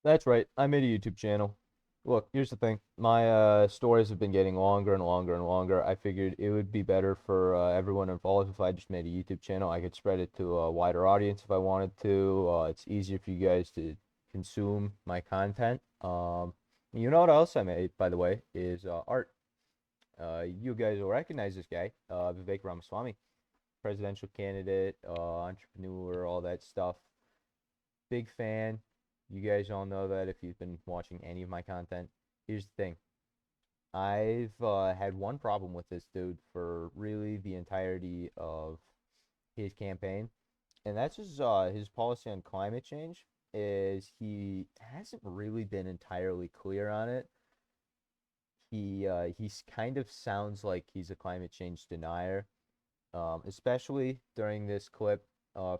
That's right. I made a YouTube channel. Look, here's the thing. My stories have been getting longer and longer and longer. I figured it would be better for everyone involved if I just made a YouTube channel. I could spread it to a wider audience if I wanted to. It's easier for you guys to consume my content. You know what else I made, by the way, is art. You guys will recognize this guy, Vivek Ramaswamy, presidential candidate, entrepreneur, all that stuff. Big fan. You guys all know that if you've been watching any of my content. Here's the thing. I've had one problem with this dude for really the entirety of his campaign, and that's his policy on climate change. Is he hasn't really been entirely clear on it. He's kind of sounds like he's a climate change denier, especially during this clip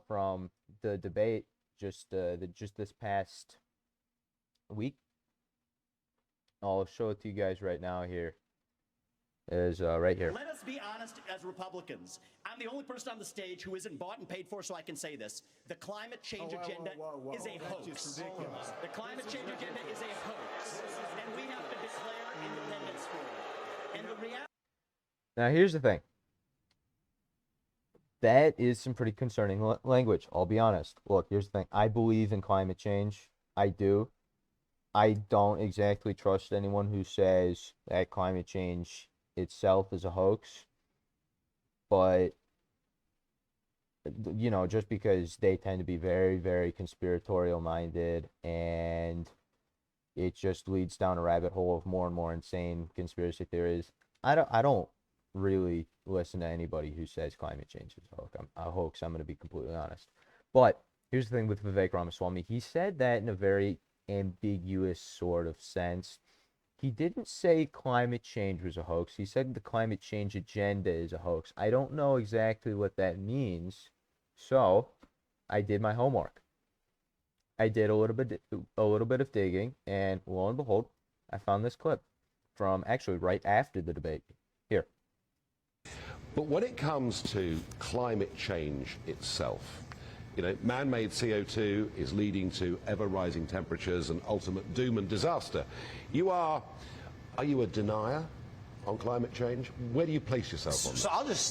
from the debate just this past week. I'll show it to you guys right now. Here is right here. Let us be honest as Republicans. I'm the only person on the stage who isn't bought and paid for, so I can say this. The climate change agenda is a hoax. The climate change agenda is a hoax. And we have to declare independence for it. And the reality. Now, here's the thing. That is some pretty concerning language. I'll be honest. Look, here's the thing. I believe in climate change. I do. I don't exactly trust anyone who says that climate change itself is a hoax. But, you know, just because they tend to be very, very conspiratorial minded, and it just leads down a rabbit hole of more and more insane conspiracy theories. I don't really listen to anybody who says climate change is a hoax. I'm going to be completely honest. But here's the thing with Vivek Ramaswamy. He said that in a very ambiguous sort of sense. He didn't say climate change was a hoax. He said the climate change agenda is a hoax. I don't know exactly what that means. So I did my homework. I did a little bit of digging, and lo and behold, I found this clip from actually right after the debate. Here. But when it comes to climate change itself, you know, man-made CO2 is leading to ever-rising temperatures and ultimate doom and disaster. Are you a denier on climate change? Where do you place yourself on that? So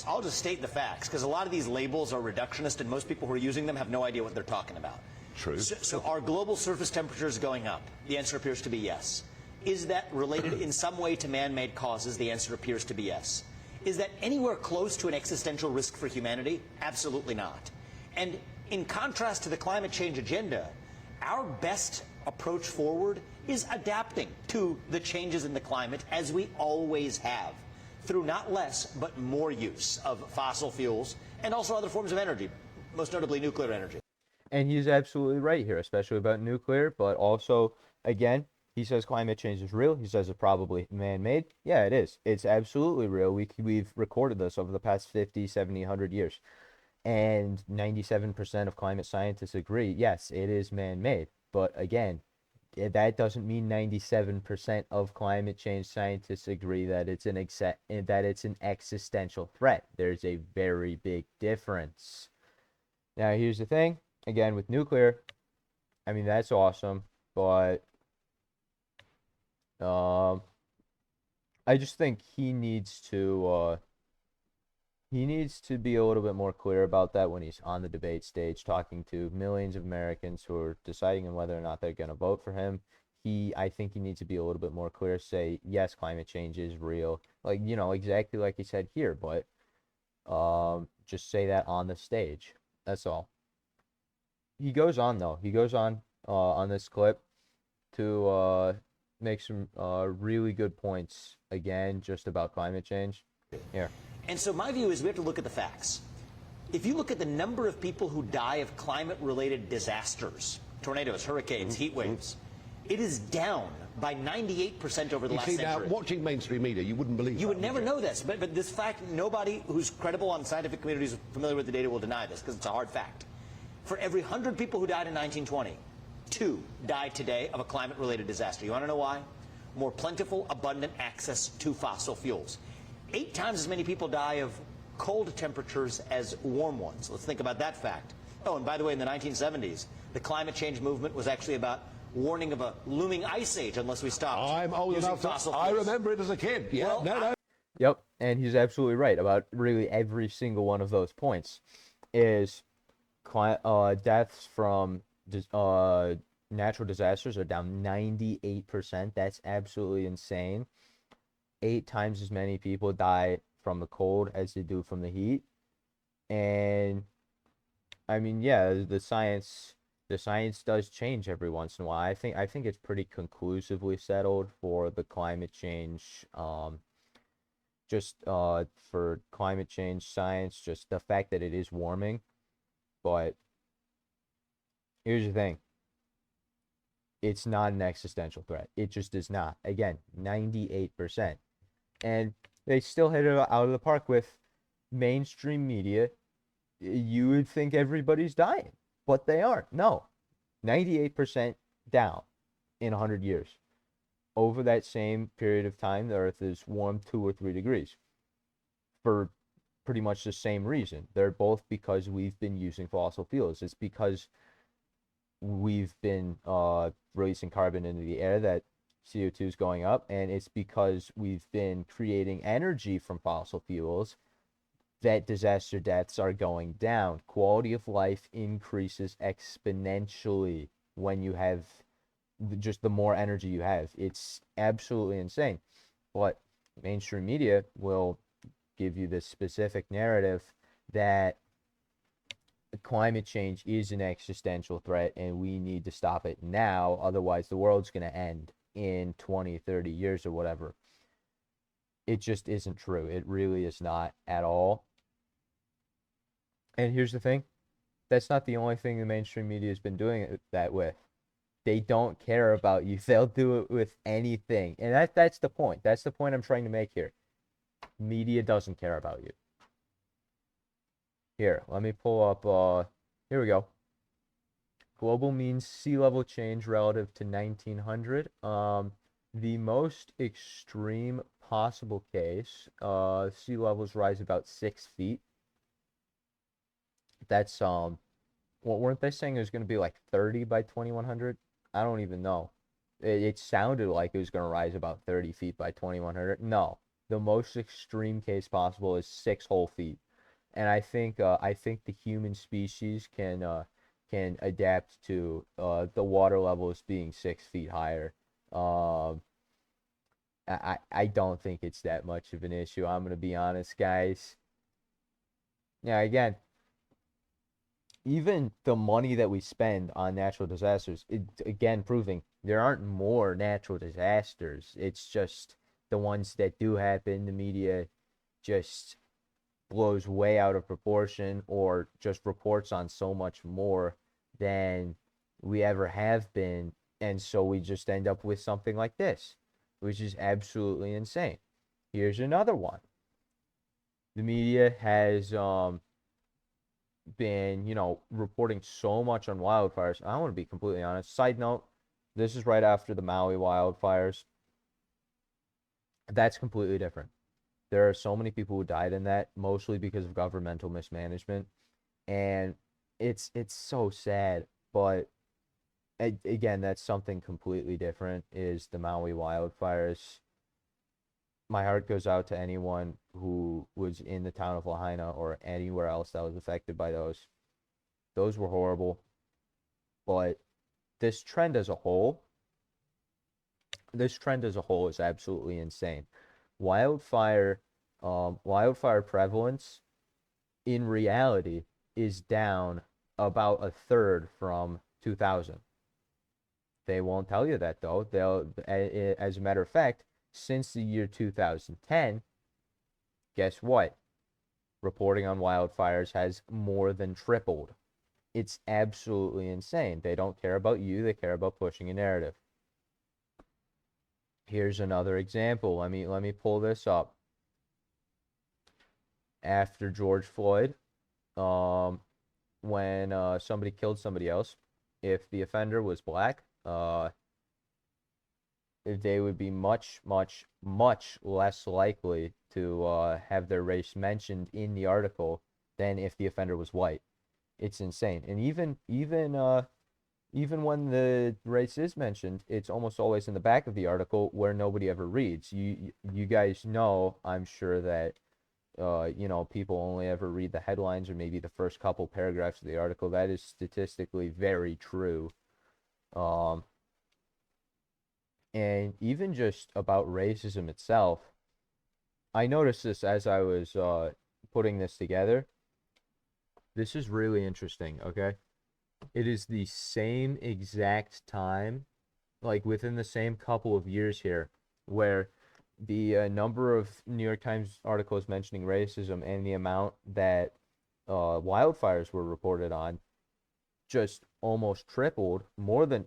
I'll just state the facts, because a lot of these labels are reductionist, and most people who are using them have no idea what they're talking about. True. So are global surface temperatures going up? The answer appears to be yes. Is that related in some way to man-made causes? The answer appears to be yes. Is that anywhere close to an existential risk for humanity? Absolutely not. And in contrast to the climate change agenda, our best approach forward is adapting to the changes in the climate, as we always have, through not less but more use of fossil fuels and also other forms of energy, most notably nuclear energy. And he's absolutely right here, especially about nuclear, but also, again, he says climate change is real. He says it's probably man-made. Yeah, it is. It's absolutely real. We've recorded this over the past 50, 70, 100 years. And 97% of climate scientists agree, yes, it is man-made. But again, that doesn't mean 97% of climate change scientists agree that it's an existential threat. There's a very big difference. Now, here's the thing. Again, with nuclear, I mean, that's awesome, but I just think he needs to be a little bit more clear about that when he's on the debate stage talking to millions of Americans who are deciding on whether or not they're going to vote for him. I think he needs to be a little bit more clear, say, yes, climate change is real. Like, you know, exactly like he said here, but just say that on the stage. That's all. He goes on, though. He goes on this clip to make some really good points, again, just about climate change. Here. And so my view is we have to look at the facts. If you look at the number of people who die of climate-related disasters, tornadoes, hurricanes, heat waves, it is down by 98% over the last century. Now, watching mainstream media, you wouldn't believe You would never know this, but this fact, nobody who's credible on scientific communities familiar with the data will deny this, because it's a hard fact. For every 100 people who died in 1920, 2 died today of a climate-related disaster. You want to know why? More plentiful, abundant access to fossil fuels. 8 times as many people die of cold temperatures as warm ones. Let's think about that fact. Oh, and by the way, in the 1970s, the climate change movement was actually about warning of a looming ice age unless we stop. I'm old enough to, I remember it as a kid. Yeah, Well, no. Yep, and he's absolutely right about really every single one of those points. Is deaths from natural disasters are down 98%. That's absolutely insane. 8 times as many people die from the cold as they do from the heat. And I mean, yeah, the science does change every once in a while. I think it's pretty conclusively settled for the climate change just for climate change science, just the fact that it is warming. But here's the thing. It's not an existential threat. It just is not. Again, 98%. And they still hit it out of the park with mainstream media. You would think everybody's dying, but they aren't. No. 98% down in 100 years. Over that same period of time, the Earth is warmed 2 or 3 degrees for pretty much the same reason. They're both because we've been using fossil fuels. It's because we've been releasing carbon into the air that CO2 is going up, and it's because we've been creating energy from fossil fuels that disaster deaths are going down. Quality of life increases exponentially when you have just the more energy you have. It's absolutely insane. But mainstream media will give you this specific narrative that climate change is an existential threat and we need to stop it now. Otherwise, the world's going to end in 20, 30 years or whatever. It just isn't true. It really is not at all. And here's the thing. That's not the only thing the mainstream media has been doing that with. They don't care about you. They'll do it with anything. And that's the point. That's the point I'm trying to make here. Media doesn't care about you. Here, let me pull up, here we go. Global mean sea level change relative to 1900. The most extreme possible case, sea levels rise about 6 feet. That's, what weren't they saying it was going to be like 30 by 2100? I don't even know. It sounded like it was going to rise about 30 feet by 2100. No, the most extreme case possible is 6 whole feet. And I think the human species can adapt to the water levels being 6 feet higher. I don't think it's that much of an issue. I'm gonna be honest, guys. Yeah, again, even the money that we spend on natural disasters, again, proving there aren't more natural disasters. It's just the ones that do happen, the media just blows way out of proportion or just reports on so much more than we ever have been. And so we just end up with something like this, which is absolutely insane. Here's another one. The media has been, reporting so much on wildfires. I want to be completely honest. Side note, this is right after the Maui wildfires. That's completely different. There are so many people who died in that, mostly because of governmental mismanagement. And it's so sad. But again, that's something completely different, is the Maui wildfires. My heart goes out to anyone who was in the town of Lahaina or anywhere else that was affected by those. Those were horrible. But this trend as a whole is absolutely insane. Wildfire prevalence in reality is down about a third from 2000. They won't tell you that though. As a matter of fact, since the year 2010, guess what? Reporting on wildfires has more than tripled. It's absolutely insane. They don't care about you. They care about pushing a narrative. Here's another example. Let me pull this up. After George Floyd, when somebody killed somebody else, if the offender was black, they would be much, much, much less likely to have their race mentioned in the article than if the offender was white. It's insane. And even Even when the race is mentioned, it's almost always in the back of the article where nobody ever reads. You guys know, I'm sure that people only ever read the headlines or maybe the first couple paragraphs of the article. That is statistically very true. Um, and even just about racism itself, I noticed this as I was putting this together. This is really interesting, okay? It is the same exact time, like within the same couple of years here, where the number of New York Times articles mentioning racism and the amount that wildfires were reported on just almost tripled, more than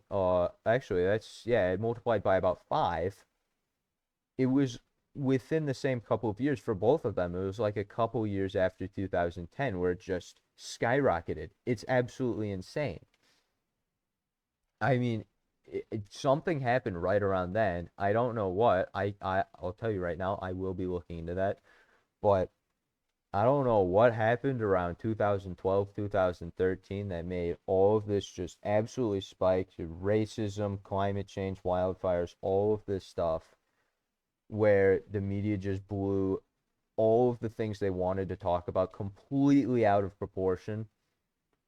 actually that's yeah, it multiplied by about five. It was within the same couple of years for both of them. It was like a couple years after 2010 where it just skyrocketed. It's absolutely insane. I mean, something happened right around then. I don't know what. I'll tell you right now, I will be looking into that. But I don't know what happened around 2012, 2013 that made all of this just absolutely spike to racism, climate change, wildfires, all of this stuff where the media just blew all of the things they wanted to talk about completely out of proportion.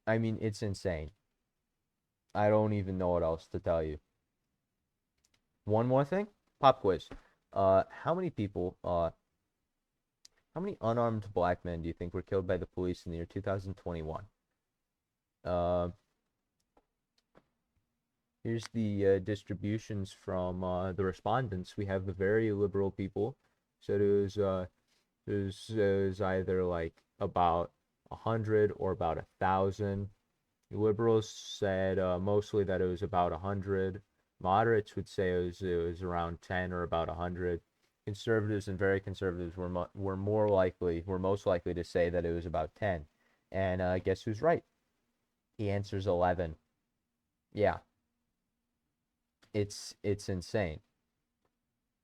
I mean, it's insane. I don't even know what else to tell you. One more thing, pop quiz. How many people, how many unarmed black men do you think were killed by the police in the year 2021? Uh, Here's the distributions from the respondents. We have the very liberal people. So it was either like about 100 or about 1,000. Liberals said mostly that it was about 100. Moderates would say it was around 10 or about 100. Conservatives and very conservatives were most likely to say that it was about 10. And guess who's right? The answer's 11. Yeah, it's insane.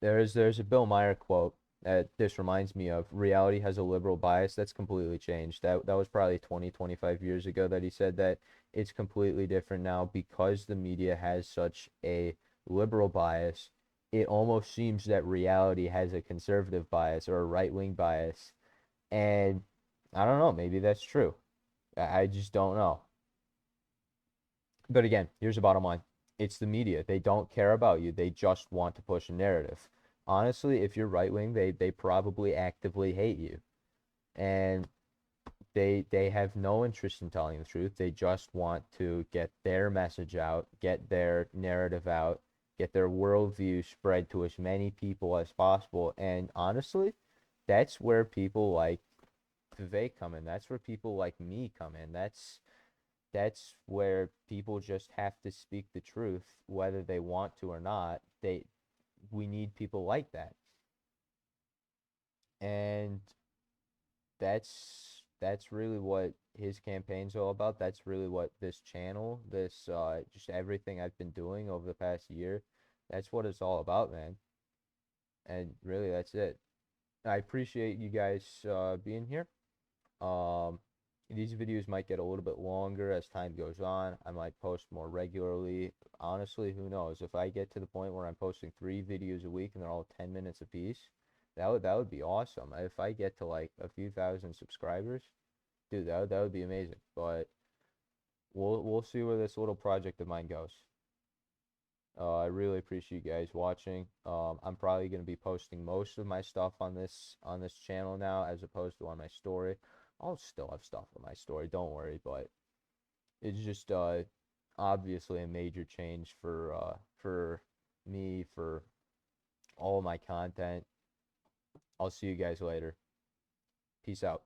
There's a Bill Maher quote that this reminds me of. Reality has a liberal bias. That's completely changed. That was probably 20, 25 years ago that he said that. It's completely different now because the media has such a liberal bias. It almost seems that reality has a conservative bias or a right-wing bias. And I don't know, maybe that's true. I just don't know. But again, here's the bottom line. It's the media. They don't care about you. They just want to push a narrative. Honestly, if you're right wing, they probably actively hate you. And they have no interest in telling the truth. They just want to get their message out, get their narrative out, get their worldview spread to as many people as possible. And honestly, that's where people like Vivek come in. That's where people like me come in. That's where people just have to speak the truth, whether they want to or not. We need people like that. And that's really what his campaign's all about. That's really what this channel, this just everything I've been doing over the past year, that's what it's all about, man. And really that's it. I appreciate you guys being here. Um, these videos might get a little bit longer as time goes on. I might post more regularly. Honestly, who knows? If I get to the point where I'm posting 3 videos a week and they're all 10 minutes apiece, that would be awesome. If I get to like a few thousand subscribers, dude, that would be amazing. But we'll see where this little project of mine goes. I really appreciate you guys watching. I'm probably going to be posting most of my stuff on this channel now as opposed to on my story. I'll still have stuff on my story, don't worry, but it's just obviously a major change for me, for all my content. I'll see you guys later. Peace out.